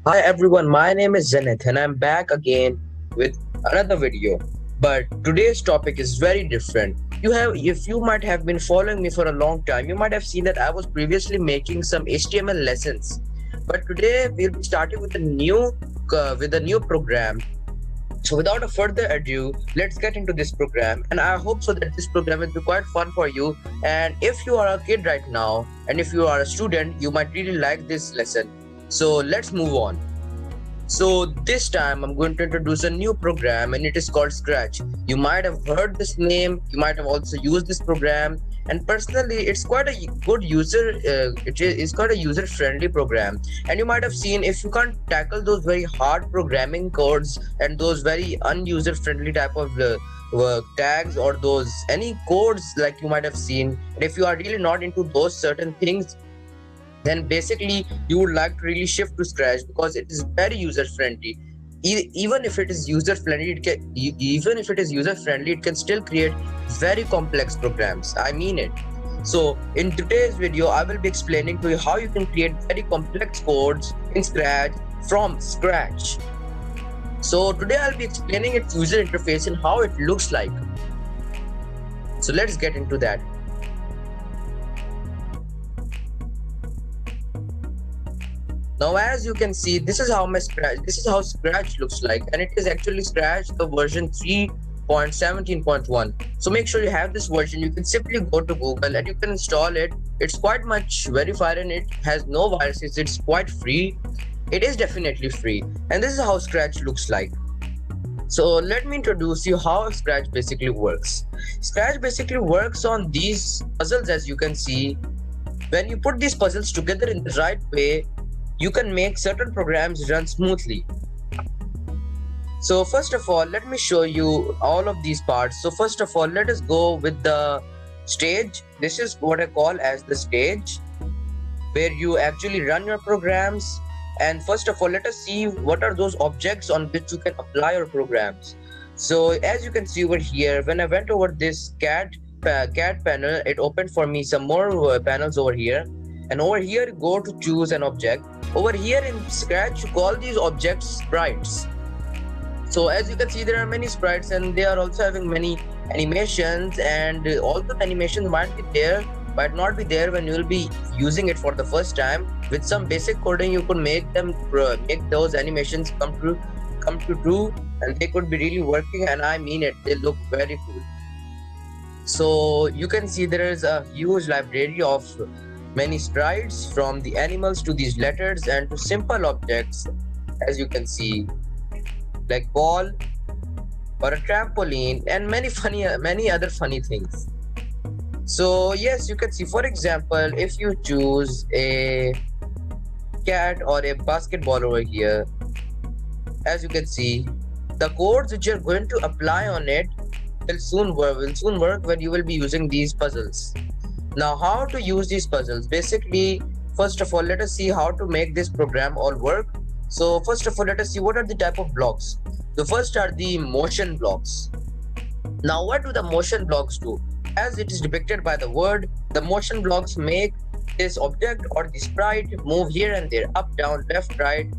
Hi everyone, my name is Zenith and I'm back again with another video. But today's topic is very different. If you might have been following me for a long time, you might have seen that I was previously making some HTML lessons. But today we'll be starting with a new program. So without a further ado, let's get into this program. And I hope so that this program will be quite fun for you. And if you are a kid right now, and if you are a student, you might really like this lesson. So let's move on. So this time I'm going to introduce a new program and it is called Scratch. You might have heard this name, you might have also used this program, and personally it's quite a good it's quite a user friendly program. And you might have seen, if you can't tackle those very hard programming codes and those very unuser friendly type of tags or those any codes like you might have seen, and if you are really not into those certain things, then basically you would like to really shift to Scratch because it is very user friendly. Even if it is user friendly, it can still create very complex programs. I mean it. So in today's video, I will be explaining to you how you can create very complex codes in Scratch from scratch. So today I'll be explaining its user interface and how it looks like. So let's get into that. Now, as you can see, this is how Scratch looks like, and it is actually Scratch the version 3.17.1. So make sure you have this version. You can simply go to Google and you can install it. It's quite much verified and it has no viruses. It's quite free. It is definitely free, and this is how Scratch looks like. So let me introduce you how Scratch basically works. Scratch basically works on these puzzles, as you can see. When you put these puzzles together in the right way, you can make certain programs run smoothly. So first of all, let me show you all of these parts. So first of all, let us go with the stage. This is what I call as the stage, where you actually run your programs. And first of all, let us see what are those objects on which you can apply your programs. So as you can see over here, when I went over this cat panel, it opened for me some more panels over here. And over here, go to choose an object. Over here in Scratch, you call these objects sprites. So as you can see, there are many sprites and they are also having many animations, and all the animations might not be there when you will be using it for the first time. With some basic coding, you could make those animations come to true, and they could be really working, and I mean it, they look very cool. So you can see there is a huge library of many sprites, from the animals to these letters and to simple objects, as you can see, like ball or a trampoline and many other funny things. So yes, you can see, for example, if you choose a cat or a basketball over here, as you can see, the codes which you're going to apply on it will soon work when you will be using these puzzles. Now, how to use these puzzles? Basically, first of all, let us see how to make this program all work. So first of all, let us see what are the type of blocks. The first are the motion blocks. Now, what do the motion blocks do? As it is depicted by the word, the motion blocks make this object or the sprite move here and there, up, down, left, right.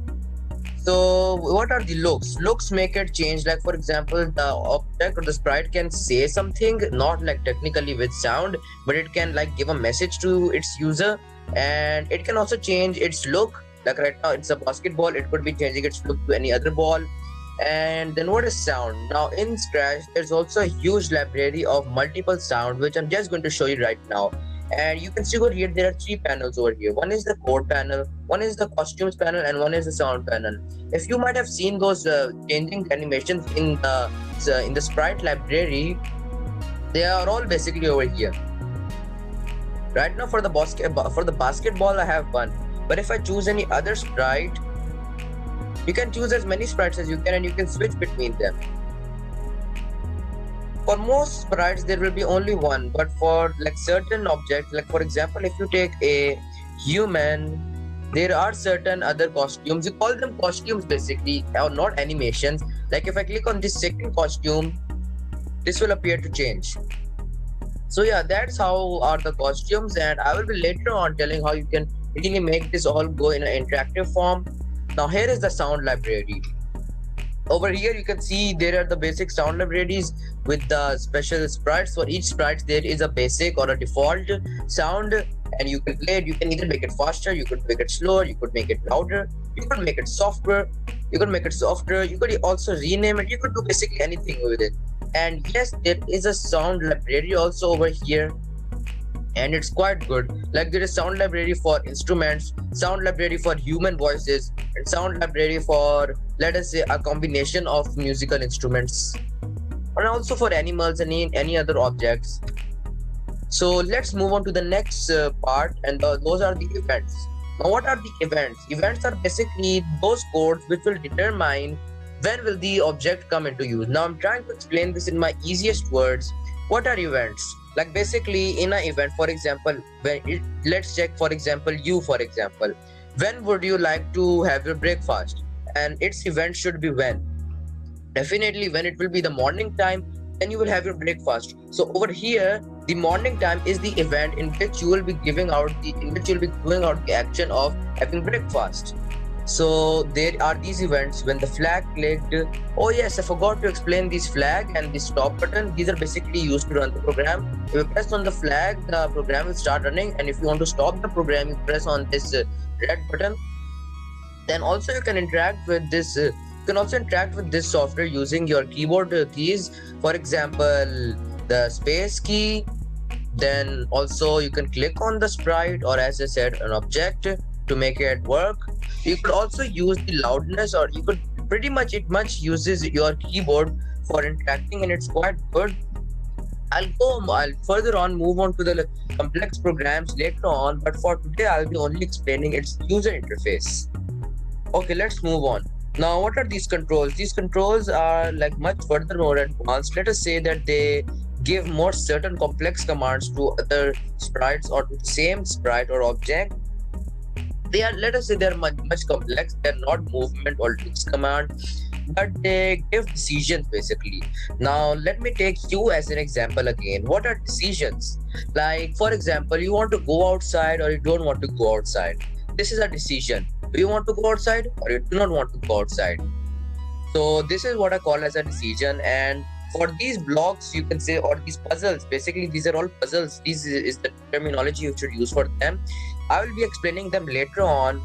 So what are the looks? Looks make it change. Like for example, the object or the sprite can say something, not like technically with sound, but it can like give a message to its user, and it can also change its look. Like right now, it's a basketball. It could be changing its look to any other ball. And then what is sound? Now in Scratch, there's also a huge library of multiple sound, which I'm just going to show you right now. And you can see over here, there are three panels over here. One is the code panel, one is the costumes panel, and one is the sound panel. If you might have seen those changing animations in the sprite library, they are all basically over here. Right now, for the basketball, I have one. But if I choose any other sprite, you can choose as many sprites as you can, and you can switch between them. For most sprites, there will be only one, but for like certain objects, like for example, if you take a human, there are certain other costumes. You call them costumes basically, or not animations. Like if I click on this second costume, this will appear to change. So yeah, that's how are the costumes, and I will be later on telling how you can really make this all go in an interactive form. Now here is the sound library. Over here you can see there are the basic sound libraries with the special sprites. For each sprite there is a basic or a default sound, and you can play it. You can either make it faster, you could make it slower, you could make it louder, you could make it softer, you could also rename it, you could do basically anything with it. And yes, there is a sound library also over here, and it's quite good. Like there is sound library for instruments, sound library for human voices, and sound library for, let us say, a combination of musical instruments, and also for animals and any other objects. So let's move on to the next part, and those are the events. Now what are the events? Events are basically those codes which will determine when will the object come into use. Now I'm trying to explain this in my easiest words. What are events? Like basically in an event, for example, let's check, for example, when would you like to have your breakfast? And its event should be when. Definitely when it will be the morning time, then you will have your breakfast. So over here, the morning time is the event in which you will be doing out the action of having breakfast. So there are these events when the flag clicked. Oh yes, I forgot to explain this flag and the stop button. These are basically used to run the program. If you press on the flag, the program will start running, and if you want to stop the program, you press on this red button. Then also you can interact with this software using your keyboard keys. For example, the space key. Then also you can click on the sprite, or as I said, an object, to make it work. You could also use the loudness, or you could it much uses your keyboard for interacting, and it's quite good. I'll further on move on to the complex programs later on, but for today I'll be only explaining its user interface. Okay, let's move on. Now, what are these controls? These controls are like much further more advanced. Let us say that they give more certain complex commands to other sprites or to the same sprite or object. They are, let us say, they're much complex. They're not movement or text command, but they give decisions basically. Now, let me take you as an example again. What are decisions? Like, for example, you want to go outside or you don't want to go outside. This is a decision. Do you want to go outside or you do not want to go outside? So this is what I call as a decision. And for these blocks, you can say, or these puzzles, basically these are all puzzles. This is the terminology you should use for them. I will be explaining them later on,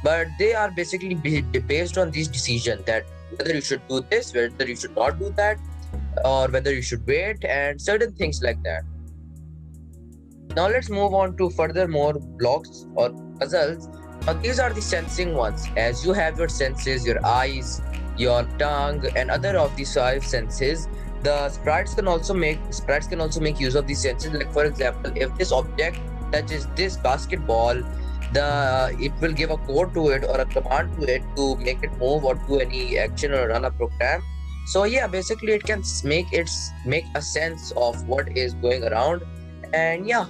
but they are basically based on this decision, that whether you should do this, whether you should not do that, or whether you should wait, and certain things like that. Now let's move on to further more blocks or puzzles. Now these are the sensing ones. As you have your senses, your eyes, your tongue, and other of these 5 senses, the sprites can also make use of these senses. Like for example, if this object touches this basketball, it will give a code to it or a command to it to make it move or do any action or run a program. So yeah, basically it can make a sense of what is going around. And yeah,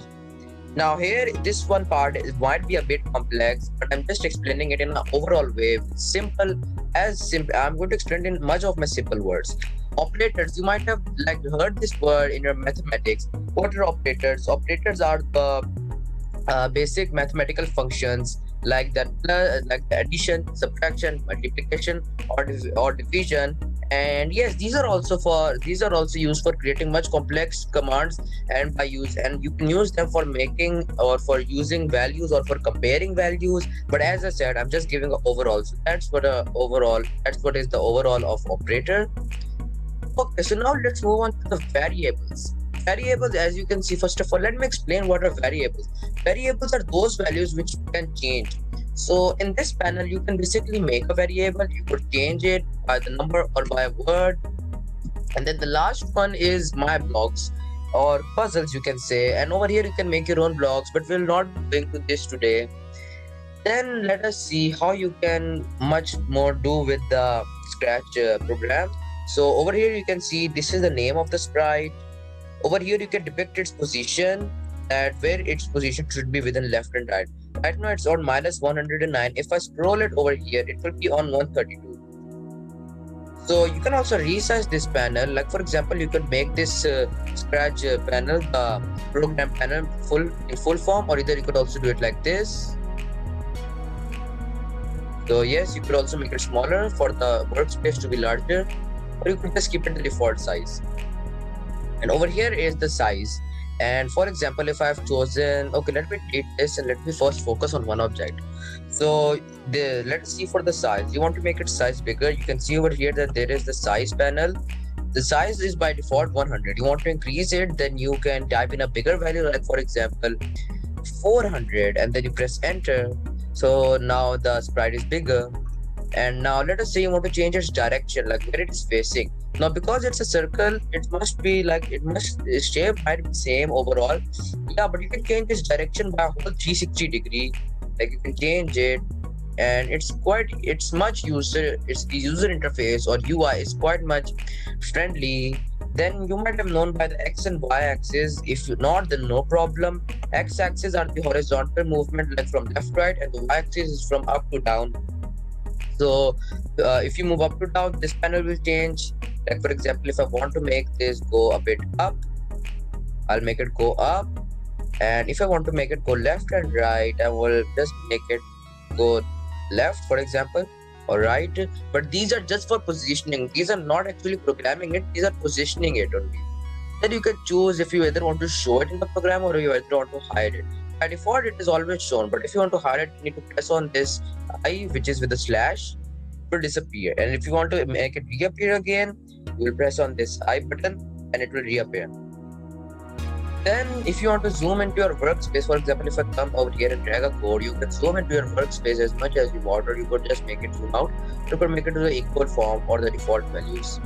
now here, this one part might be a bit complex, but I'm just explaining it in an overall way. Simple. I'm going to explain in much of my simple words. Operators, you might have heard this word in your mathematics. What are operators? Operators are the basic mathematical functions like the addition, subtraction, multiplication, or division. And yes, these are also used for creating much complex commands, and you can use them for making or for using values or for comparing values. But as I said, I'm just giving an overall. So that's what is the overall of operator. Okay, so now let's move on to the variables. Variables, as you can see, first of all, let me explain what are variables. Variables are those values which can change. So in this panel, you can basically make a variable. You could change it by the number or by a word. And then the last one is my blocks or puzzles, you can say. And over here, you can make your own blocks, but we'll not be going to this today. Then let us see how you can much more do with the Scratch program. So over here, you can see this is the name of the sprite. Over here, you can depict its position, that where its position should be within left and right. Right now, it's on -109. If I scroll it over here, it will be on 132. So you can also resize this panel. Like for example, you could make this Scratch panel, the program panel, in full form, or either you could also do it like this. So yes, you could also make it smaller for the workspace to be larger, or you could just keep it the default size. And over here is the size. And for example, if I've chosen, okay, let me delete this and let me first focus on one object. So let's see for the size. You want to make it size bigger. You can see over here that there is the size panel. The size is by default 100. You want to increase it, then you can type in a bigger value, like for example 400, and then you press enter. So now the sprite is bigger. And now let us say you want to change its direction, like where it is facing. Now because it's a circle, it must be like, it must shape might be same overall. Yeah, but you can change its direction by a whole 360 degree. Like you can change it, and its user interface or UI is quite much friendly. Then you might have known by the X and Y axis. If you not, then no problem. X axis are the horizontal movement, like from left right, and the Y axis is from up to down. So if you move up to down, this panel will change. Like for example, if I want to make this go a bit up, I'll make it go up. And if I want to make it go left and right, I will just make it go left, for example, or right. But these are just for positioning. These are not actually programming it. These are positioning it only. Then you can choose if you either want to show it in the program or you either want to hide it. By default, it is always shown, but if you want to hide it, you need to press on this I, which is with a slash. It will disappear. And if you want to make it reappear again, you will press on this I button and it will reappear. Then if you want to zoom into your workspace, for example, if I come over here and drag a code, you can zoom into your workspace as much as you want, or you could just make it zoom out. You could make it to the equal form or the default values.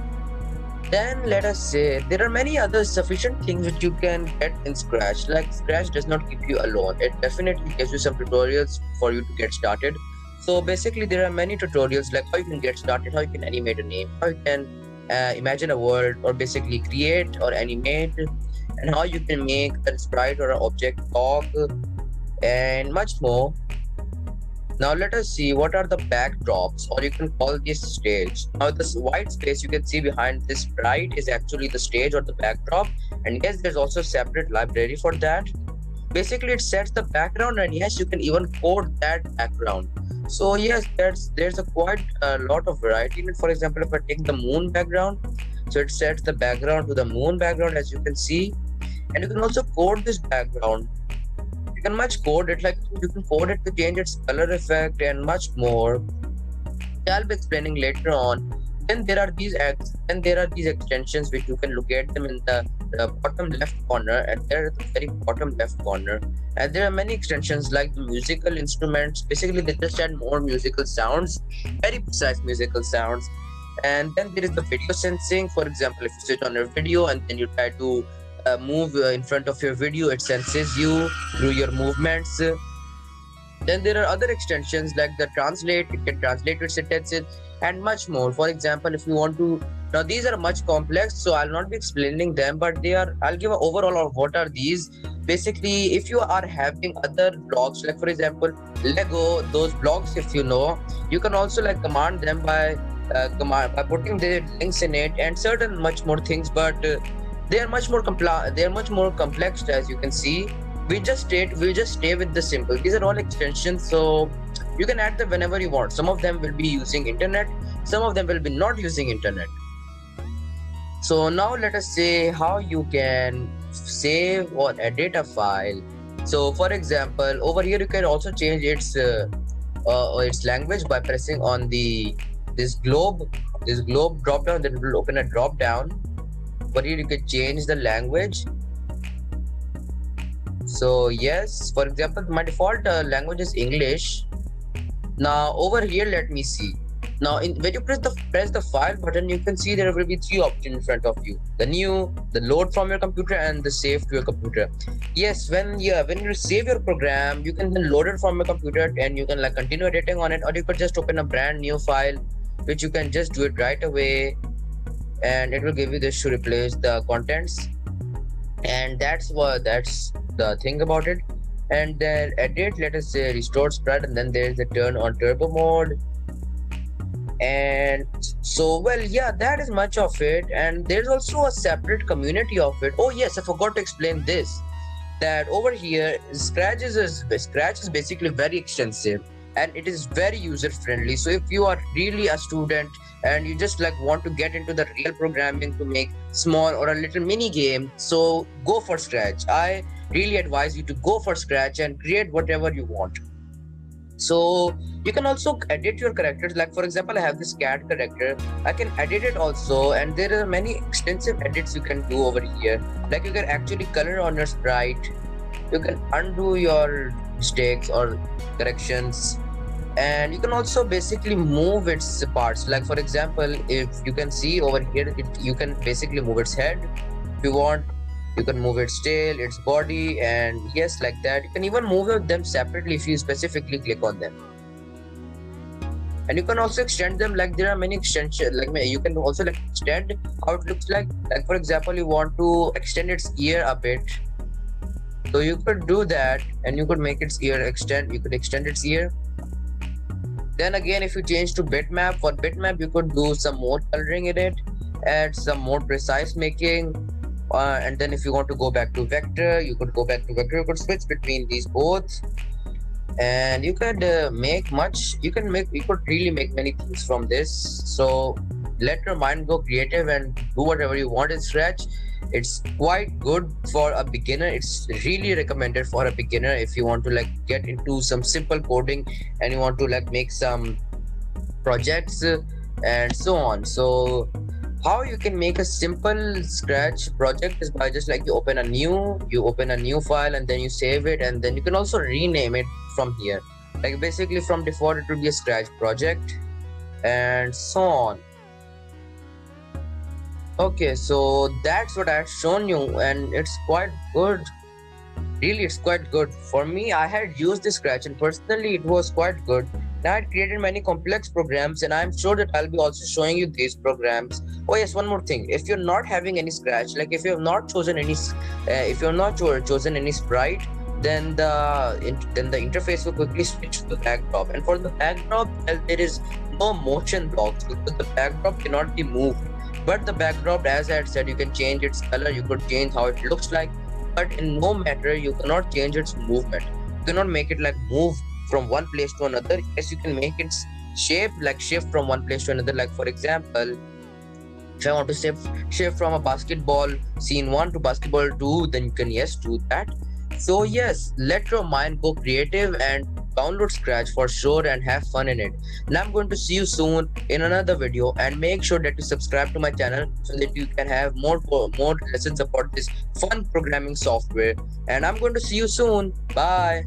Then let us say there are many other sufficient things which you can get in Scratch. Like Scratch does not keep you alone. It definitely gives you some tutorials for you to get started. So basically there are many tutorials like how you can get started, how you can animate a name, how you can imagine a world, or basically create or animate, and how you can make a sprite or an object talk, and much more. Now let us see what are the backdrops, or you can call this stage. Now this white space you can see behind this sprite is actually the stage or the backdrop, and yes, there's also a separate library for that. Basically it sets the background, and yes, you can even code that background. So yes, there's a quite a lot of variety in it. For example, if I take the moon background, so it sets the background to the moon background, as you can see. And you can also code this background. You can much code it, like you can code it to change its color effect and much more. I'll be explaining later on. Then there are these extensions which you can look at them in the bottom left corner, and they're at the very bottom left corner. And there are many extensions like the musical instruments. Basically they just add more musical sounds, very precise musical sounds. And then there is the video sensing. For example, if you sit on your video and then you try to move in front of your video, it senses you through your movements. Then there are other extensions like the translate. It can translate your sentences and much more. For example, if you want to, now these are much complex, so I'll not be explaining them, but I'll give an overall of what are these. Basically, if you are having other blocks, like for example Lego, those blocks, if you know, you can also like command them by putting the links in it and certain much more things, but they are much more complex, as you can see. We just stay with the simple. These are all extensions, so you can add them whenever you want. Some of them will be using internet, some of them will be not using internet. So now let us say how you can save or edit a file. So for example, over here you can also change its language by pressing on this globe drop down. Then it will open a drop down. But here you can change the language. So yes, for example, my default language is English. Now over here, let me see. Now when you press the file button, you can see there will be three options in front of you: the new, the load from your computer, and the save to your computer. Yes, when you save your program, you can then load it from your computer and you can like continue editing on it, or you could just open a brand new file, which you can just do it right away, and it will give you this to replace the contents. And that's the thing about it. And then edit, let us say restore sprite, and then there's the turn on turbo mode. And so, well, yeah, that is much of it. And there's also a separate community of it. Oh yes, I forgot to explain this, that over here Scratch is basically very extensive. and it is very user friendly. So if you are really a student and you just like want to get into the real programming to make small or a little mini game, so go for Scratch. I really advise you to go for Scratch and create whatever you want. So you can also edit your characters, like for example I have this cat character. I can edit it also, and there are many extensive edits you can do over here. Like you can actually color on your sprite, you can undo your mistakes or corrections, and you can also basically move its parts. Like for example, if you can see over here, you can basically move its head if you want. You can move its tail, its body, and yes, like that. You can even move them separately if you specifically click on them. And you can also extend them. Like there are many extensions. Like you can also like extend how it looks like. Like for example, you want to extend its ear a bit, so you could do that, and you could make its ear extend. You could extend its ear. Then again, if you change to bitmap, for bitmap you could do some more coloring in it, add some more precise making, and then if you want to go back to vector, you could go back to vector. You could switch between these both, and you could make much. You could really make many things from this. So let your mind go creative and do whatever you want in Scratch. It's quite good for a beginner. It's really recommended for a beginner if you want to like get into some simple coding and you want to like make some projects and so on. So how you can make a simple Scratch project is by just like you open a new file, and then you save it, and then you can also rename it from here. Like basically from default it will be a Scratch project and so on. Okay, so that's what I've shown you, and it's quite good. Really, it's quite good. For me, I had used the Scratch, and personally, it was quite good. Now, I had created many complex programs, and I'm sure that I'll be also showing you these programs. Oh yes, one more thing. If you're not having any Scratch, like if you have not chosen any, if you're not chosen any sprite, then the interface will quickly switch to the backdrop. And for the backdrop, well, there is no motion blocks because the backdrop cannot be moved. But the backdrop, as I had said, you can change its color, you could change how it looks like, but in no matter you cannot change its movement. You cannot make it like move from one place to another. Yes, you can make its shape like shift from one place to another. Like for example, if I want to shift from a basketball scene 1 to basketball 2, then you can yes do that. So yes, let your mind go creative and download Scratch for sure and have fun in it. Now I'm going to see you soon in another video, and make sure that you subscribe to my channel so that you can have more lessons about this fun programming software. And I'm going to see you soon. Bye.